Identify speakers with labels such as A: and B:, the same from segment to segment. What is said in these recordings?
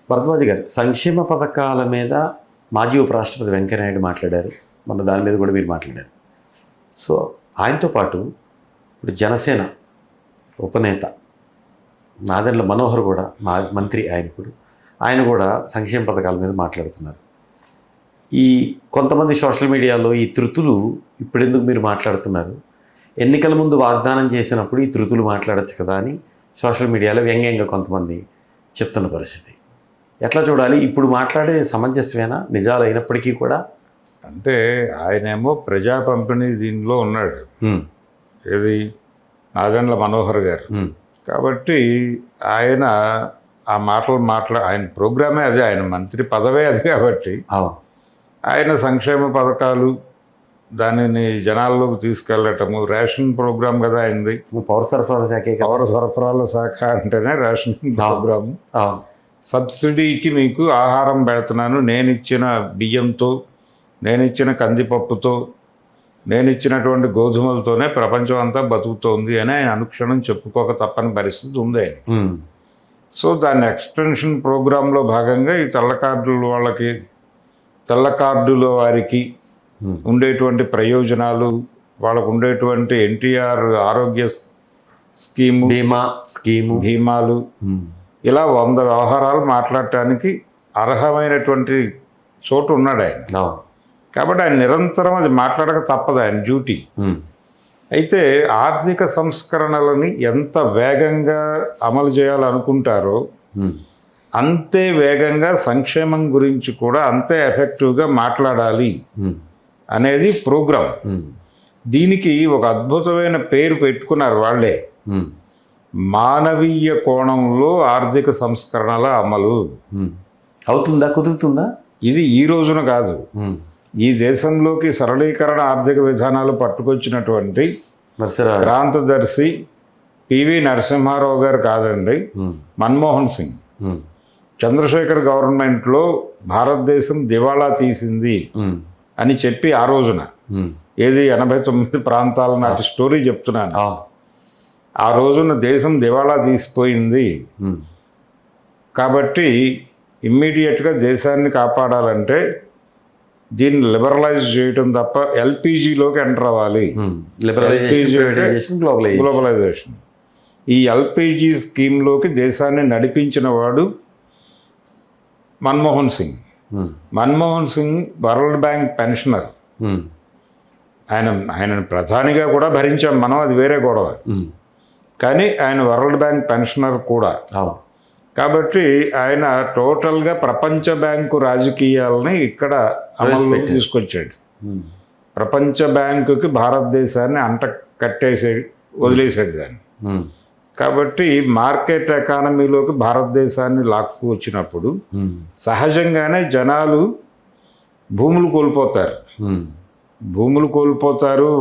A: భరద్వాజ్ గారు, సంక్షేమ పథకాల మీద మాజీ ఉపరాష్ట్రపతి వెంకయ్యనాయుడు మాట్లాడారు, మన దాని మీద కూడా మీరు మాట్లాడారు. సో ఆయనతో పాటు ఇప్పుడు జనసేన ఉపనేత నాదెండ్ల మనోహర్ కూడా మంత్రి, ఆయన కూడా సంక్షేమ పథకాల మీద మాట్లాడుతున్నారు. ఈ కొంతమంది సోషల్ మీడియాలో ఈ త్రుతులు ఇప్పుడెందుకు మీరు మాట్లాడుతున్నారు, ఎన్నికల ముందు వాగ్దానం చేసినప్పుడు ఈ త్రుతులు మాట్లాడచ్చు కదా అని సోషల్ మీడియాలో వ్యంగ్యంగా కొంతమంది చెప్తున్న పరిస్థితి ఎట్లా చూడాలి? ఇప్పుడు మాట్లాడే సమంజసమేనా నిజాలు అయినప్పటికీ కూడా?
B: అంటే ఆయనేమో ప్రజా పంపిణీ దీనిలో ఉన్నాడు, ఏది నాదెండ్ల మనోహర్ గారు. కాబట్టి ఆయన ఆ మాటలు ఆయన ప్రోగ్రామే అదే, ఆయన మంత్రి పదవే అది. కాబట్టి ఆయన సంక్షేమ పథకాలు దానిని జనాల్లోకి తీసుకెళ్ళటము, రేషన్ ప్రోగ్రాం కదా అయింది.
A: పౌర సరఫరాల శాఖ
B: అంటేనే రేషన్ ప్రోగ్రాము. సబ్సిడీకి మీకు ఆహారం పెడుతున్నాను, నేను ఇచ్చిన బియ్యంతో, నేను ఇచ్చిన కందిపప్పుతో, నేను ఇచ్చినటువంటి గోధుమలతోనే ప్రపంచం అంతా బతుకుతోంది అని ఆయన అనుక్షణం చెప్పుకోక తప్పని పరిస్థితి ఉంది ఆయన. సో దాని ఎక్స్టెన్షన్ ప్రోగ్రాంలో భాగంగా ఈ తెల్ల కార్డుల వారికి ఉండేటువంటి ప్రయోజనాలు, వాళ్ళకు ఉండేటువంటి ఎన్టీఆర్ ఆరోగ్య భీమాలు, ఇలా 100 వ్యవహారాలు మాట్లాడటానికి అర్హమైనటువంటి చోటు ఉన్నాడు ఆయన. కాబట్టి ఆయన నిరంతరం అది మాట్లాడక తప్పదు, ఆయన డ్యూటీ. అయితే ఆర్థిక సంస్కరణలని ఎంత వేగంగా అమలు చేయాలనుకుంటారో అంతే వేగంగా సంక్షేమం గురించి కూడా అంతే ఎఫెక్టివ్గా మాట్లాడాలి అనేది ప్రోగ్రాం. దీనికి ఒక అద్భుతమైన పేరు పెట్టుకున్నారు వాళ్ళే, మానవీయ కోణంలో ఆర్థిక సంస్కరణల అమలు.
A: అవుతుందా, కుదురుతుందా?
B: ఇది ఈ రోజున కాదు, ఈ దేశంలోకి సరళీకరణ ఆర్థిక విధానాలు పట్టుకొచ్చినటువంటి క్రాంతదర్శి పివి నరసింహారావు గారు కాదండి, మన్మోహన్ సింగ్. చంద్రశేఖర్ గవర్నమెంట్లో భారతదేశం దివాళా తీసింది అని చెప్పి ఆ రోజున, ఏది 89 ప్రాంతాల నాటి స్టోరీ చెప్తున్నాను, ఆ రోజున దేశం దివాళా తీసిపోయింది. కాబట్టి ఇమ్మీడియట్గా దేశాన్ని కాపాడాలంటే దీన్ని లిబరలైజ్ చేయటం తప్ప ఎల్పిజిలోకి ఎంటర్ అవ్వాలి. గ్లోబలైజేషన్. ఈ ఎల్పిజి స్కీమ్లోకి దేశాన్ని నడిపించిన వాడు Manmohan Singh. Manmohan Singh world bank pensioner. ఆయనను ప్రధానిగా కూడా భరించాం మనం, అది వేరే గొడవ. కానీ ఆయన వరల్డ్ బ్యాంక్ పెన్షనర్ కూడా. కాబట్టి ఆయన టోటల్గా ప్రపంచ బ్యాంకు రాజకీయాలని ఇక్కడ అమలు తీసుకొచ్చాడు. ప్రపంచ బ్యాంకుకి భారతదేశాన్ని వదిలేసాడు దాన్ని. కాబట్టి మార్కెట్ ఎకానమీలోకి భారతదేశాన్ని లాక్కు వచ్చినప్పుడు సహజంగానే జనాలు భూములు కోల్పోతారు.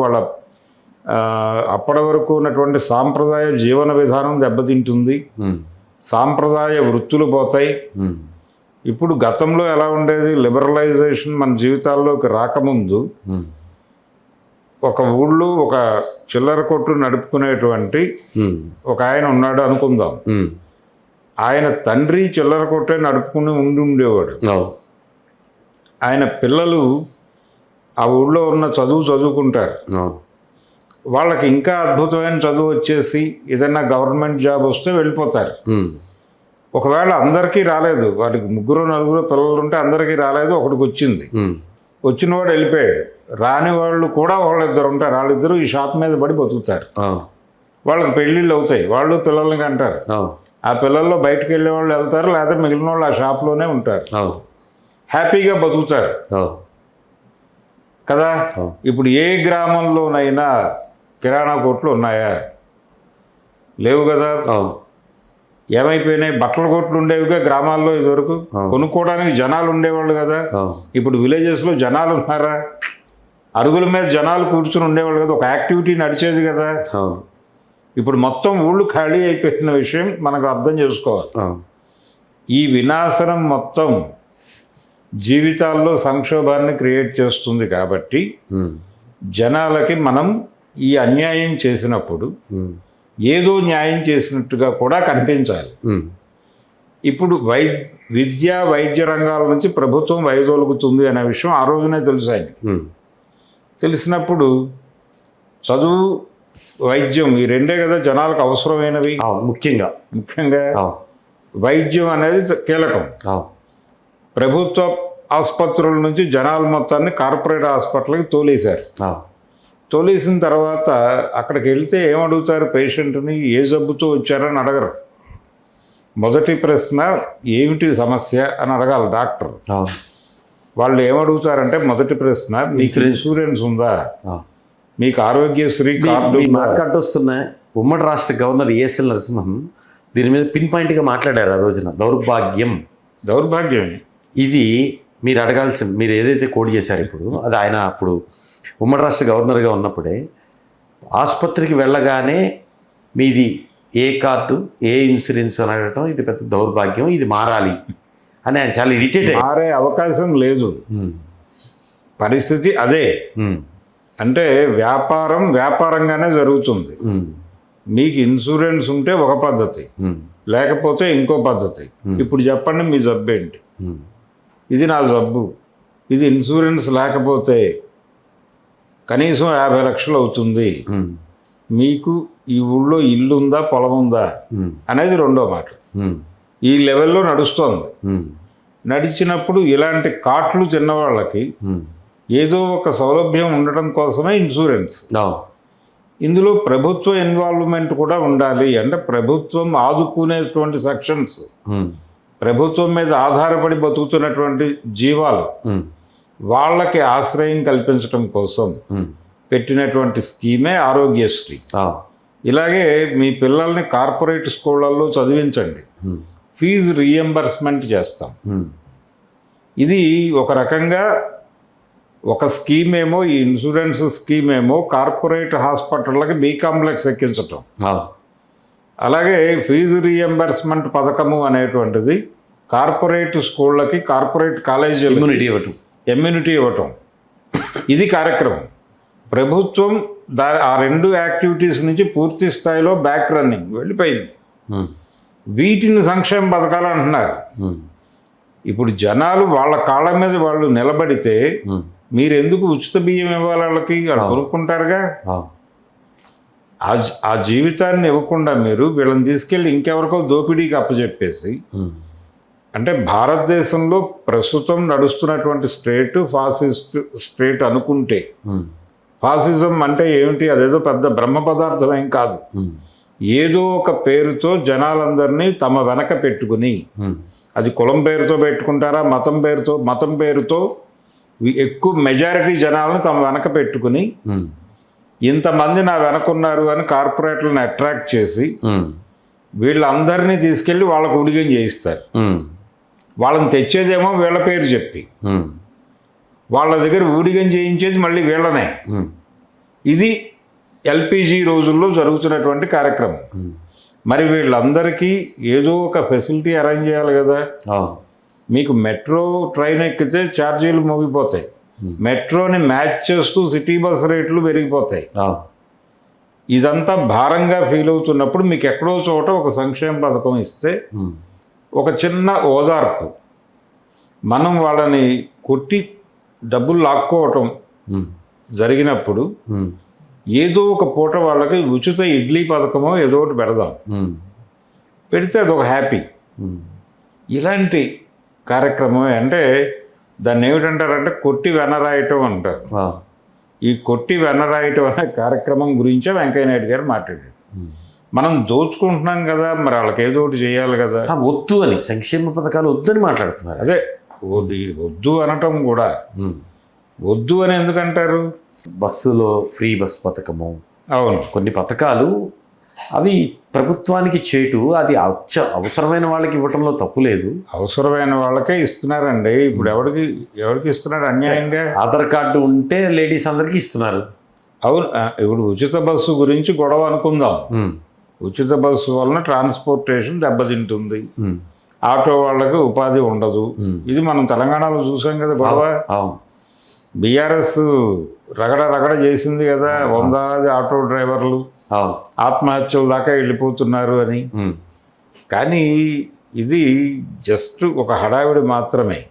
B: వాళ్ళ అప్పటి వరకు ఉన్నటువంటి సాంప్రదాయ జీవన విధానం దెబ్బతింటుంది, సాంప్రదాయ వృత్తులు పోతాయి. ఇప్పుడు గతంలో ఎలా ఉండేది, లిబరలైజేషన్ మన జీవితాల్లోకి రాకముందు ఒక ఊళ్ళో ఒక చిల్లర కొట్టు నడుపుకునేటువంటి ఒక ఆయన ఉన్నాడు అనుకుందాం. ఆయన తండ్రి చిల్లర కొట్టే నడుపుకుని ఉండేవాడు. ఆయన పిల్లలు ఆ ఊళ్ళో ఉన్న చదువుకుంటారు. వాళ్ళకి ఇంకా అద్భుతమైన చదువు వచ్చేసి ఏదైనా గవర్నమెంట్ జాబ్ వస్తే వెళ్ళిపోతారు. ఒకవేళ అందరికీ రాలేదు, వాడికి 3-4 పిల్లలు ఉంటే అందరికీ రాలేదు, ఒకటికి వచ్చింది. వచ్చినవాడు వెళ్ళిపోయాడు. రాని వాళ్ళు కూడా వాళ్ళిద్దరు ఉంటారు. వాళ్ళిద్దరూ ఈ షాప్ మీద పడి బతుకుతారు. వాళ్ళకి పెళ్ళిళ్ళు అవుతాయి, వాళ్ళు పిల్లల్ని కంటారు. ఆ పిల్లల్లో బయటకు వెళ్ళే వాళ్ళు వెళ్తారు, లేకపోతే మిగిలిన వాళ్ళు ఆ షాప్లోనే ఉంటారు, హ్యాపీగా బతుకుతారు కదా. ఇప్పుడు ఏ గ్రామంలోనైనా కిరాణా కొట్లు ఉన్నాయా? లేవు కదా. ఏమైపోయినాయి? బట్టల కొట్లు ఉండేవిగా గ్రామాల్లో ఇదివరకు, కొనుక్కోవడానికి జనాలు ఉండేవాళ్ళు కదా. ఇప్పుడు విలేజెస్లో జనాలు ఉన్నారా? అరుగుల మీద జనాలు కూర్చుని ఉండేవాళ్ళు కదా, ఒక యాక్టివిటీ నడిచేది కదా. ఇప్పుడు మొత్తం ఊళ్ళు ఖాళీ అయిపోయిన విషయం మనకు అర్థం చేసుకోవాలి. ఈ వినాశనం మొత్తం జీవితాల్లో సంక్షోభాన్ని క్రియేట్ చేస్తుంది. కాబట్టి జనాలకి మనం ఈ అన్యాయం చేసినప్పుడు ఏదో న్యాయం చేసినట్టుగా కూడా కనిపించాలి. ఇప్పుడు విద్యా వైద్య రంగాల నుంచి ప్రభుత్వం వైదొలుగుతుంది అనే విషయం ఆ రోజునే తెలుసు ఆయన. తెలిసినప్పుడు చదువు వైద్యం ఈ రెండే కదా జనాలకు అవసరమైనవి. ముఖ్యంగా వైద్యం అనేది కీలకం. ప్రభుత్వ ఆసుపత్రుల నుంచి జనాల మొత్తాన్ని కార్పొరేట్ హాస్పిటల్కి తోలేశారు. తోలేసిన తర్వాత అక్కడికి వెళ్తే ఏమడుగుతారు? పేషెంట్ని ఏ జబ్బుతో వచ్చారని అడగరు. మొదటి ప్రశ్న ఏమిటి సమస్య అని అడగాలి డాక్టర్. వాళ్ళు ఏమడుగుతారంటే మొదటి ప్రశ్న, మీకు ఇన్సూరెన్స్ ఉందా, మీకు ఆరోగ్యశ్రీ కార్డు
A: మాట్లాడుతూ వస్తున్నాయి. ఉమ్మడి రాష్ట్ర గవర్నర్ ఏఎస్ఎల్ నరసింహన్ దీని మీద పిన్ పాయింట్గా మాట్లాడారు ఆ రోజున. దౌర్భాగ్యం ఇది మీరు అడగాల్సింది. మీరు ఏదైతే కోడ్ చేశారు ఇప్పుడు, అది ఆయన అప్పుడు ఉమ్మడి రాష్ట్ర గవర్నర్గా ఉన్నప్పుడే ఆసుపత్రికి వెళ్ళగానే మీది ఏ కార్డు, ఏ ఇన్సూరెన్స్ అని అడగటం ఇది పెద్ద దౌర్భాగ్యం, ఇది మారాలి అని ఆయన చాలా ఇరిటేట్.
B: మారే అవకాశం లేదు, పరిస్థితి అదే. అంటే వ్యాపారంగానే జరుగుతుంది. మీకు ఇన్సూరెన్స్ ఉంటే ఒక పద్ధతి, లేకపోతే ఇంకో పద్ధతి. ఇప్పుడు చెప్పండి మీ జబ్బు ఏంటి? ఇది నా జబ్బు, ఇది ఇన్సూరెన్స్ లేకపోతే కనీసం 50 లక్షలు అవుతుంది. మీకు ఈ ఊళ్ళో ఇల్లు ఉందా, పొలం ఉందా అనేది రెండో మాట. ఈ లెవెల్లో నడుస్తోంది. నడిచినప్పుడు ఇలాంటి కాట్లు చిన్నవాళ్ళకి ఏదో ఒక సౌలభ్యం ఉండటం కోసమే ఇన్సూరెన్స్. ఇందులో ప్రభుత్వ ఇన్వాల్వ్మెంట్ కూడా ఉండాలి. అంటే ప్రభుత్వం ఆదుకునేటువంటి సెక్షన్స్, ప్రభుత్వం మీద ఆధారపడి బతుకుతున్నటువంటి జీవాలు, వాళ్ళకి ఆశ్రయం కల్పించడం కోసం పెట్టినటువంటి స్కీమే ఆరోగ్యశ్రీ. ఇలాగే మీ పిల్లల్ని కార్పొరేట్ స్కూళ్ళల్లో చదివించండి, ఫీజు రీఎంబర్స్మెంట్ చేస్తాం. ఇది ఒక రకంగా ఒక స్కీమ్ ఏమో, ఈ ఇన్సూరెన్స్ స్కీమ్ ఏమో కార్పొరేట్ హాస్పిటళ్ళకి బి కాంప్లెక్స్ ఎక్కించటం. అలాగే ఫీజు రీఎంబర్స్మెంట్ పథకము అనేటువంటిది కార్పొరేట్ స్కూళ్ళకి, కార్పొరేట్ కాలేజీలు ఇమ్యూనిటీ ఇవ్వటం. ఇది కార్యక్రమం. ప్రభుత్వం ఆ రెండు యాక్టివిటీస్ నుంచి పూర్తి స్థాయిలో బ్యాక్ రన్నింగ్ వెళ్ళిపోయింది. వీటిని సంక్షేమ పథకాలు అంటున్నారు. ఇప్పుడు జనాలు వాళ్ళ కాళ్ళ మీద వాళ్ళు నిలబడితే మీరు ఎందుకు ఉచిత బియ్యం ఇవ్వాలి? వాళ్ళకి కొనుక్కుంటారుగా. ఆ జీవితాన్ని ఇవ్వకుండా మీరు వీళ్ళని తీసుకెళ్ళి ఇంకెవరికో దోపిడీకి అప్పచెప్పేసి, అంటే భారతదేశంలో ప్రస్తుతం నడుస్తున్నటువంటి స్టేట్ ఫాసిస్ట్ స్టేట్ అనుకుంటే, ఫాసిజం అంటే ఏమిటి? అదేదో పెద్ద బ్రహ్మ పదార్థం ఏం కాదు. ఏదో ఒక పేరుతో జనాలందరినీ తమ వెనక పెట్టుకుని, అది కులం పేరుతో పెట్టుకుంటారా, మతం పేరుతో ఎక్కువ మెజారిటీ జనాలను తమ వెనక పెట్టుకుని, ఇంతమంది నా వెనకున్నారు అని కార్పొరేట్లను అట్రాక్ట్ చేసి వీళ్ళందరినీ తీసుకెళ్ళి వాళ్ళకు ఉడిగం చేయిస్తారు. వాళ్ళని తెచ్చేదేమో వీళ్ళ పేరు చెప్పి, వాళ్ళ దగ్గర ఊడిగం చేయించేది మళ్ళీ వీళ్ళనే. ఇది ఎల్పిజి రోజుల్లో జరుగుతున్నటువంటి కార్యక్రమం. మరి వీళ్ళందరికీ ఏదో ఒక ఫెసిలిటీ అరేంజ్ చేయాలి కదా. మీకు మెట్రో ట్రైన్ ఎక్కితే ఛార్జీలు మోగిపోతాయి, మెట్రోని మ్యాచ్ చేస్తూ సిటీ బస్ రేట్లు పెరిగిపోతాయి. ఇదంతా భారంగా ఫీల్ అవుతున్నప్పుడు మీకు ఎక్కడో చోట ఒక సంక్షేమ పథకం ఇస్తే ఒక చిన్న ఓదార్పు. మనం వాళ్ళని కొట్టి డబ్బులు లాక్కోవటం జరిగినప్పుడు ఏదో ఒక పూట వాళ్ళకి ఉచిత ఇడ్లీ పథకమో ఏదో ఒకటి పెడదాం, పెడితే అదొక హ్యాపీ. ఇలాంటి కార్యక్రమమే. అంటే దాన్ని ఏమిటంటారంటే కొట్టి వెనరాయటం అంటారు. ఈ కొట్టి వెనరాయటం అనే కార్యక్రమం గురించే వెంకయ్య నాయుడు గారు మాట్లాడారు. మనం దోచుకుంటున్నాం కదా, మరి వాళ్ళకి ఏదో ఒకటి చేయాలి కదా.
A: వద్దు అని, సంక్షేమ పథకాలు వద్దని మాట్లాడుతున్నారు.
B: అదే వద్దు అనటం కూడా. వద్దు అని ఎందుకంటారు?
A: బస్సులో ఫ్రీ బస్ పథకము,
B: అవును,
A: కొన్ని పథకాలు అవి ప్రభుత్వానికి చేటు, అది అవసరమైన వాళ్ళకి ఇవ్వటంలో తప్పు లేదు.
B: అవసరమైన వాళ్ళకే ఇస్తున్నారండి. ఇప్పుడు ఎవరికి ఇస్తున్నారు అన్యాయంగా?
A: ఆధార్ కార్డు ఉంటే లేడీస్ అందరికీ ఇస్తున్నారు.
B: అవును. ఇప్పుడు ఉచిత బస్సు గురించి గొడవ అనుకుందాం. ఉచిత బస్సు వలన ట్రాన్స్పోర్టేషన్ దెబ్బతింటుంది, ఆటో వాళ్ళకి ఉపాధి ఉండదు. ఇది మనం తెలంగాణలో చూసాం కదా గొడవ. బీఆర్ఎస్ రగడ చేసింది కదా, 100 ఆటో డ్రైవర్లు ఆత్మహత్యల దాకా వెళ్ళిపోతున్నారు అని. కానీ ఇది జస్ట్ ఒక హడావిడి మాత్రమే.